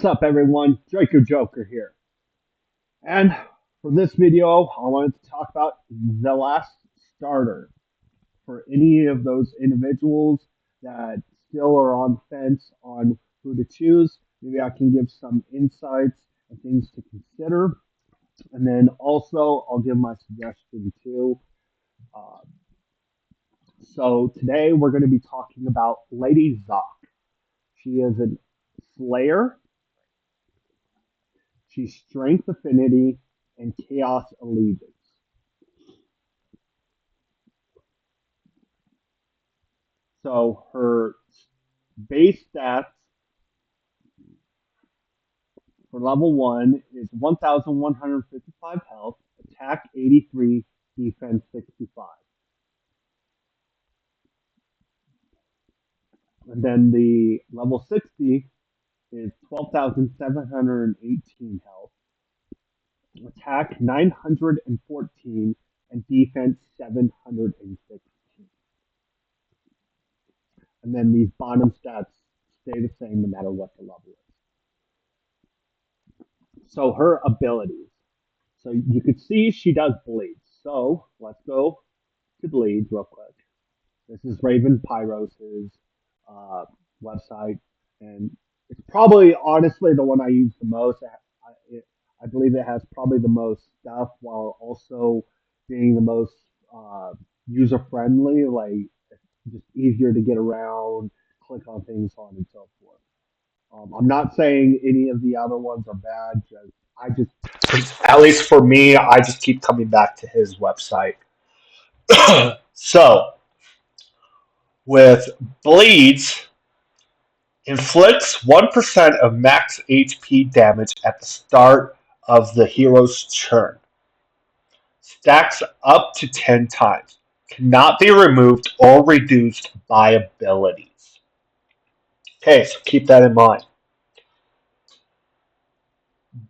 What's up, everyone? Draco Joker here. And for this video, I wanted to talk about the last starter for any of those individuals that still are on the fence on who to choose. Maybe I can give some insights and things to consider. And then also, I'll give my suggestion too. Uh, so today, we're going to be talking about Lady Xoc. She is a Slayer. She's Strength Affinity and Chaos Allegiance. So her base stats for level 1 is 1,155 health, attack 83, defense 65. And then the level 60 is 12,718 health, attack 914, and defense 716. And then these bottom stats stay the same no matter what the level is. So her abilities. So you can see she does bleed. So let's go to bleed real quick. This is Raven Pyros' website, and it's probably honestly the one I use the most. I believe it has probably the most stuff while also being the most user friendly. Like it's just easier to get around, click on things, on and so forth. I'm not saying any of the other ones are bad. I just, at least for me, I just keep coming back to his website. So with bleeds, inflicts 1% of max HP damage at the start of the hero's turn. Stacks up to 10 times. Cannot be removed or reduced by abilities. Okay, so keep that in mind.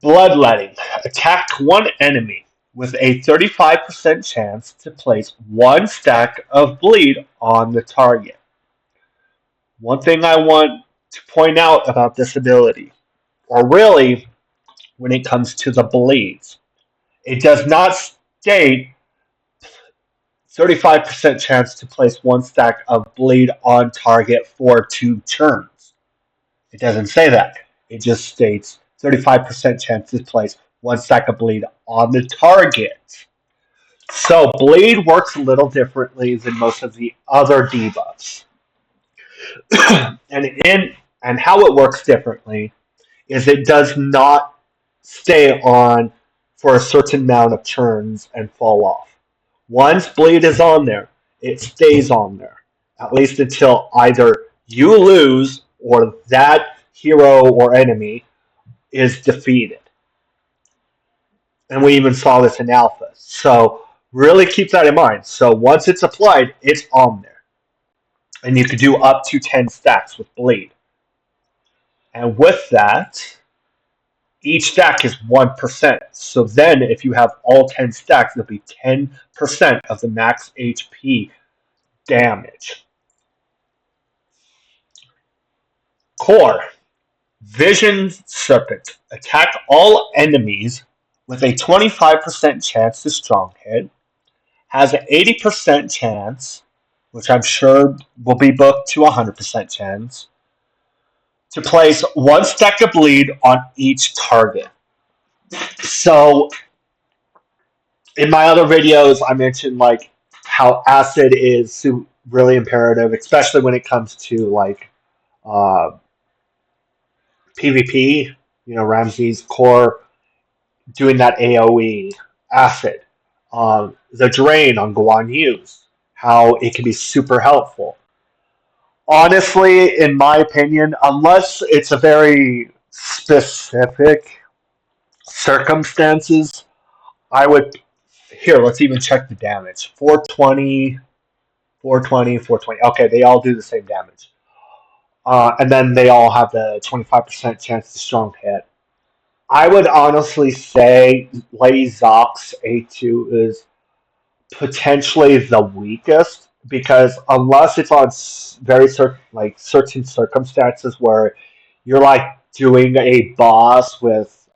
Bloodletting. Attack one enemy with a 35% chance to place one stack of bleed on the target. One thing I want to point out about this ability, or really when it comes to the bleeds, it does not state 35% chance to place one stack of bleed on target for 2 turns. It doesn't say that. It just states 35% chance to place one stack of bleed on the target. So bleed works a little differently than most of the other debuffs. and how it works differently is it does not stay on for a certain amount of turns and fall off. Once bleed is on there, it stays on there, at least until either you lose or that hero or enemy is defeated. And we even saw this in Alpha. So really keep that in mind. So once it's applied, it's on there. And you can do up to 10 stacks with bleed. And with that, each stack is 1%. So then if you have all 10 stacks, it'll be 10% of the max HP damage. Core. Vision Serpent. Attack all enemies with a 25% chance to strong hit. Has an 80% chance, which I'm sure will be booked to 100% chance, to place one stack of bleed on each target. So, in my other videos, I mentioned like how acid is really imperative, especially when it comes to like PvP. You know, Ramsey's core doing that AOE acid. The drain on Guan Yu's, how it can be super helpful. Honestly, in my opinion, unless it's a very specific circumstances, I would. Here, let's even check the damage. 420, 420, 420. Okay, they all do the same damage. And then they all have the 25% chance to strong hit. I would honestly say Lady Xoc's A2 is potentially the weakest because unless it's on very certain circumstances where you're like doing a boss with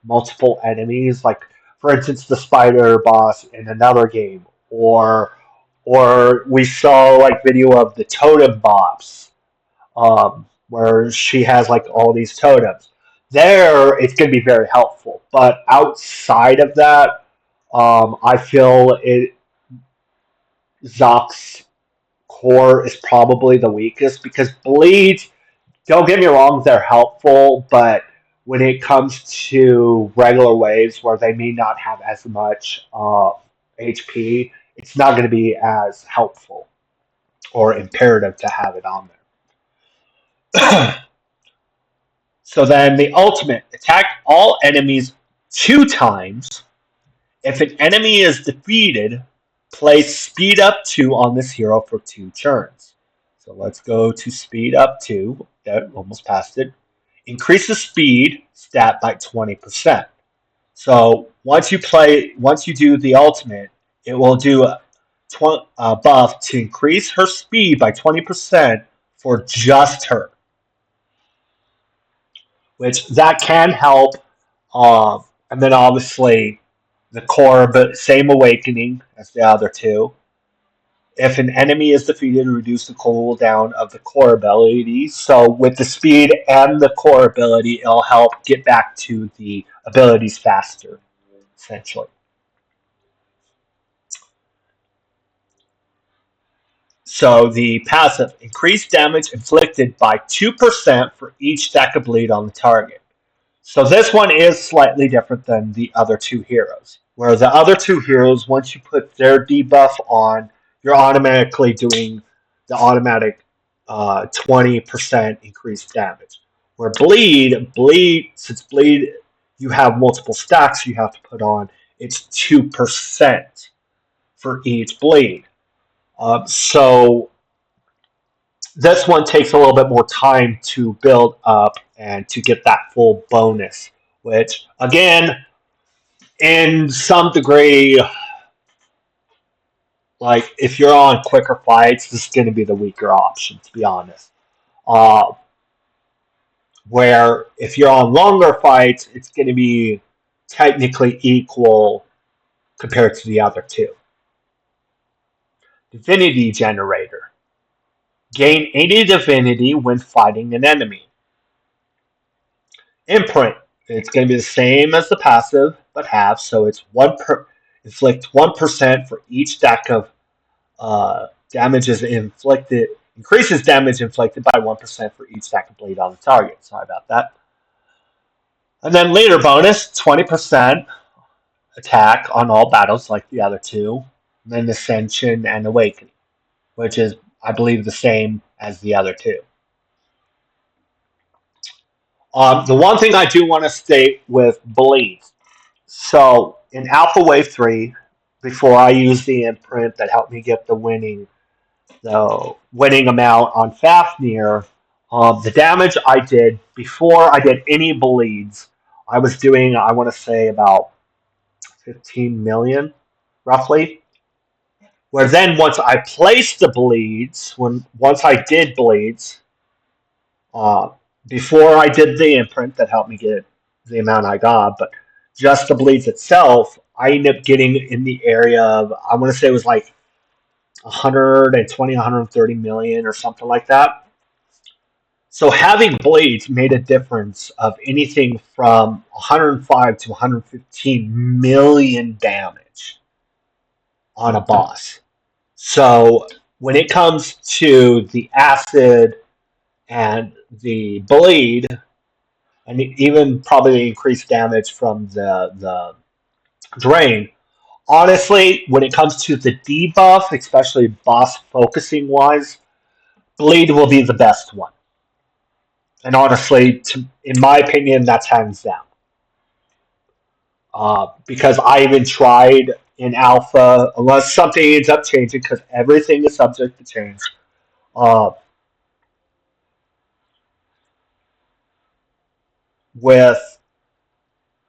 multiple enemies, like for instance the spider boss in another game, or we saw like video of the totem boss, where she has like all these totems. There, it's going to be very helpful. But outside of that, I feel Zoc's core is probably the weakest because bleeds. Don't get me wrong, they're helpful, but when it comes to regular waves where they may not have as much HP, it's not going to be as helpful or imperative to have it on there. So then the ultimate attack all enemies 2 times. If an enemy is defeated, place speed up 2 on this hero for 2 turns. So let's go to speed up 2. That almost passed it. Increase the speed stat by 20%. So once you do the ultimate, it will do a buff to increase her speed by 20% for just her, which that can help. And then obviously the core, but same awakening as the other two. If an enemy is defeated, reduce the cooldown of the core ability. So with the speed and the core ability, it'll help get back to the abilities faster, essentially. So the passive, increased damage inflicted by 2% for each stack of bleed on the target. So this one is slightly different than the other two heroes. Where the other two heroes, once you put their debuff on, you're automatically doing the automatic 20% increased damage. Where since bleed, you have multiple stacks you have to put on, it's 2% for each bleed. So this one takes a little bit more time to build up and to get that full bonus, which again, in some degree, like if you're on quicker fights, this is going to be the weaker option, to be honest. Uh, where if you're on longer fights, it's going to be technically equal compared to the other two. Divinity Generator. Gain 80 divinity when fighting an enemy. Imprint. It's going to be the same as the passive, but half. So it's inflict 1% for each stack of damages inflicted. Increases damage inflicted by 1% for each stack of bleed on the target. Sorry about that. And then leader bonus, 20% attack on all battles like the other two. And then Ascension and Awakening, which is, I believe, the same as the other two. The one thing I do want to state with bleed. So in Alpha Wave 3, before I used the imprint that helped me get the winning amount on Fafnir, the damage I did before I did any bleeds, I was doing, I want to say, about 15 million, roughly. Where then once I placed the bleeds, once I did bleeds, uh, before I did the imprint that helped me get the amount I got, but just the bleeds itself, I ended up getting in the area of, I want to say it was like 120, 130 million or something like that. So having blades made a difference of anything from 105 to 115 million damage on a boss. So when it comes to the acid and the bleed, and even probably the increased damage from the drain, honestly, when it comes to the debuff, especially boss focusing wise, bleed will be the best one. And honestly, in my opinion, that's hands down. Because I even tried in alpha, unless something ends up changing, because everything is subject to change. Uh, with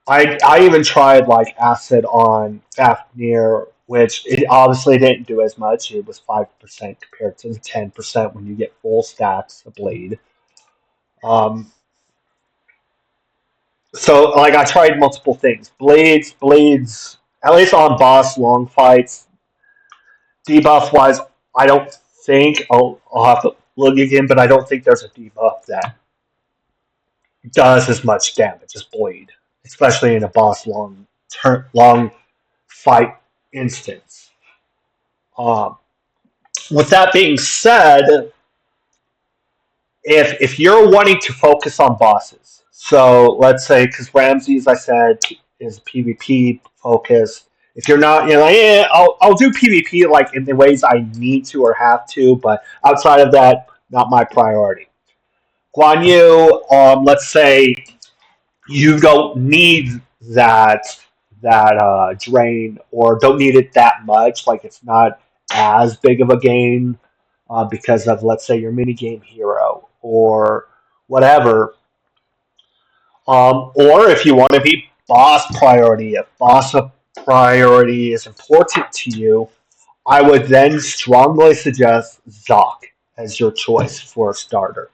I even tried like acid on Fafnir, which it obviously didn't do as much. It was 5% compared to the 10% when you get full stacks of bleed. Um, So like I tried multiple things. Blades. At least on boss long fights, debuff wise, I don't think I'll have to look again, but I don't think there's a debuff that does as much damage as Blade, especially in a boss long fight instance. Um, with that being said, if you're wanting to focus on bosses, so let's say because Ramsey, as I said, is PvP focused. If you're not, like, I'll do PvP like in the ways I need to or have to, but outside of that, not my priority. Guan Yu, let's say you don't need that drain or don't need it that much. Like it's not as big of a gain because of let's say your minigame hero or whatever. Or if you want to be boss priority, if boss priority is important to you, I would then strongly suggest Zoc as your choice for a starter.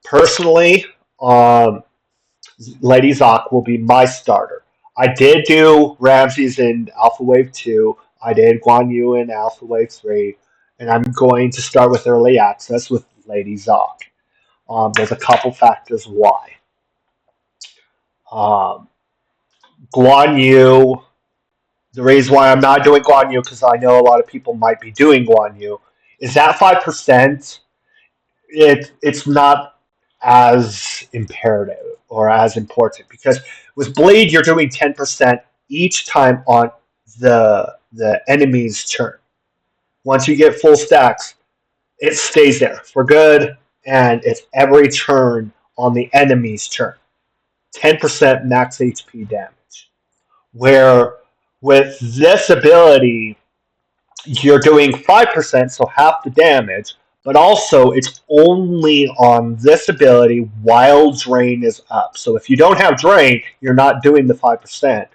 Personally, Lady Xoc will be my starter. I did do Ramses in Alpha Wave 2. I did Guan Yu in Alpha Wave 3. And I'm going to start with early access with Lady Xoc. There's a couple factors why. Um, Guan Yu, the reason why I'm not doing Guan Yu, because I know a lot of people might be doing Guan Yu, is that 5%. It's not as imperative or as important because with Blade you're doing 10% each time on the enemy's turn. Once you get full stacks, it stays there for good, and it's every turn on the enemy's turn. 10% max HP damage. Where with this ability, you're doing 5%, so half the damage, but also it's only on this ability while Drain is up. So if you don't have Drain, you're not doing the 5%.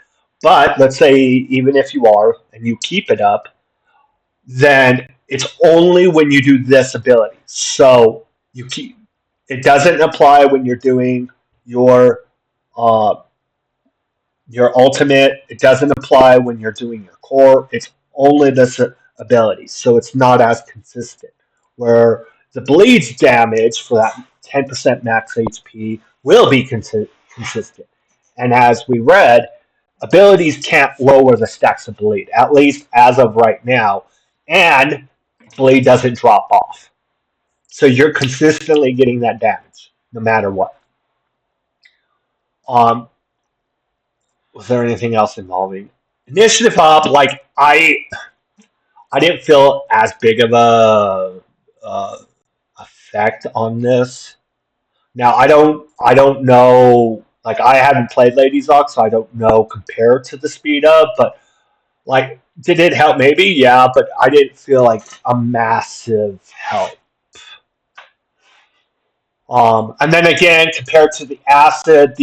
But let's say even if you are and you keep it up, then it's only when you do this ability. So you keep it doesn't apply when you're doing your uh, your ultimate. It doesn't apply when you're doing your core. It's only this ability, so it's not as consistent. Where the bleed's damage for that 10% max HP will be consistent. And as we read, abilities can't lower the stacks of bleed, at least as of right now, and bleed doesn't drop off. So you're consistently getting that damage, no matter what. Um, was there anything else involving initiative up? Like I didn't feel as big of a effect on this. Now I don't know. Like I haven't played Lady Xoc, so I don't know compared to the speed up. But like, did it help? Maybe yeah, but I didn't feel like a massive help. And then again, compared to the acid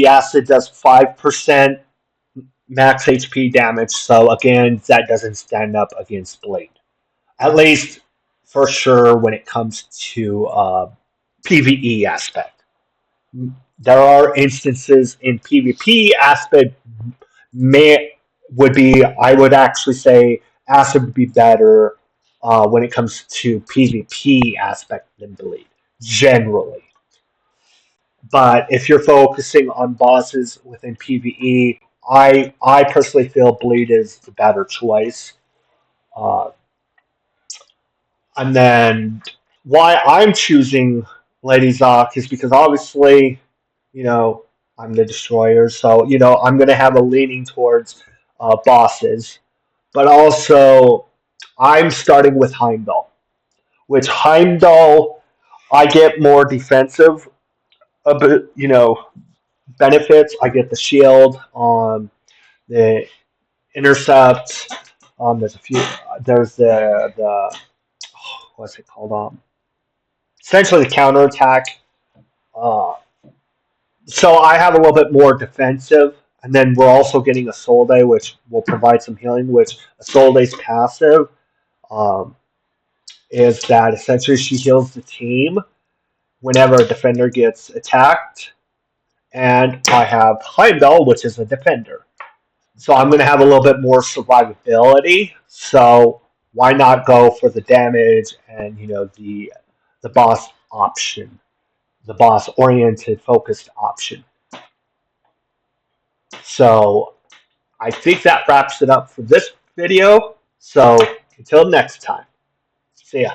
does 5% max HP damage. So again, that doesn't stand up against Blade. At least for sure when it comes to PVE aspect. There are instances in PvP aspect may would be I would actually say acid would be better when it comes to PvP aspect than bleed generally. But if you're focusing on bosses within PvE, I personally feel bleed is the better choice. Uh, and then why I'm choosing Lady Zoc is because obviously, you know, I'm the destroyer, so I'm going to have a leaning towards bosses, but also I'm starting with Heimdall, which Heimdall I get more defensive, benefits. I get the shield, the intercept. There's a few. There's the what's it called? Essentially the counterattack. Uh, so I have a little bit more defensive, and then we're also getting a Soul Day, which will provide some healing. Which a Soul Day's passive um, is that essentially she heals the team whenever a defender gets attacked, and I have Heimdall, which is a defender. So I'm going to have a little bit more survivability. So why not go for the damage and the boss option, the boss oriented focused option. So I think that wraps it up for this video. So until next time, see ya.